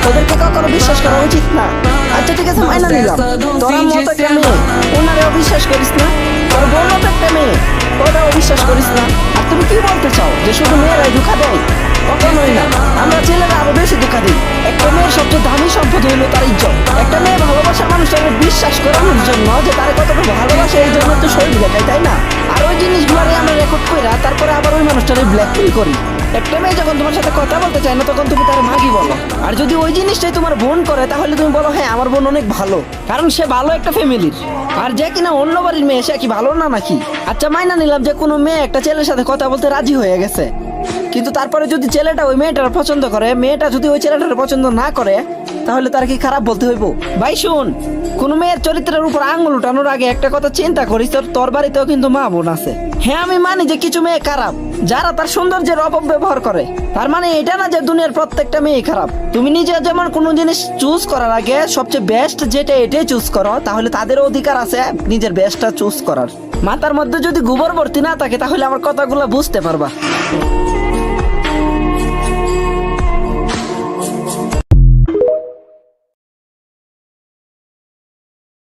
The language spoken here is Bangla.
ওদেরকে কখনো বিশ্বাস করা উচিত না। আচ্ছা ঠিক আছে, মাইনা নিলাম তোরা মতো একটা মেয়ে, ওনারেও বিশ্বাস করিস না, তোর বোন মতো একটা মেয়ে, ওটাও বিশ্বাস করিস না। আর তুমি কি বলতে চাও যে শুধু মেয়েরাই ধোঁকা দেয়? কখনোই না, আমরা ছেলেরা আরো বেশি ধোঁকা দিই। একটা মেয়ের সবচেয়ে দামি সম্পদ হইলো তার ইজ্জত। একটা মেয়ে ভালোবাসার মানুষটাকে বিশ্বাস করানোর জন্য যে তার কতটা ভালোবাসে, এই জন্য তো শরীর দেখায়, তাই না? আর ওই জিনিসগুলোরে আমরা রেকর্ড কইরা তারপরে আবার ওই মানুষটারে ব্ল্যাকমেল করি। একটা মেয়ে যখন তোমার সাথে কথা বলতে চায় না, তখন তুমি তার মাগি বলো। আর যদি ওই জিনিসটাই তোমার বোন করে, তাহলে তুমি বলো হ্যাঁ আমার বোন অনেক ভালো, কারণ সে ভালো একটা ফ্যামিলির। আর যে কিনা অন্য বাড়ির মেয়ে, সে কি ভালো না নাকি? আচ্ছা মাইনা নিলাম যে কোনো মেয়ে একটা ছেলের সাথে কথা বলতে রাজি হয়ে গেছে, কিন্তু তারপরে যদি ছেলেটা ওই মেয়েটার পছন্দ করে, মেয়েটা যদি ওই ছেলেটার পছন্দ না করে, তাহলে তার কি খারাপ বলতে হইব? ভাই শুন, কোন মেয়ের চরিত্রের উপর আঙুল উঠানোর আগে একটা কথা চিন্তা করিস, তোর বাড়িতেও কিন্তু মা বোন আছে। হ্যাঁ আমি মানি যে কিছু মেয়ে খারাপ, যারা তার সৌন্দর্যের অপব্যবহার করে। তার মানে এটা না যে দুনিয়ার প্রত্যেকটা মেয়ে খারাপ। তুমি নিজে যেমন কোনো জিনিস চুজ করার আগে সবচেয়ে বেস্ট যেটা এটাই চুজ করো, তাহলে তাদেরও অধিকার আছে নিজের বেস্টটা চুজ করার। মাথার মধ্যে যদি গোবর ভর্তি না থাকে, তাহলে আমার কথাগুলো বুঝতে পারবা।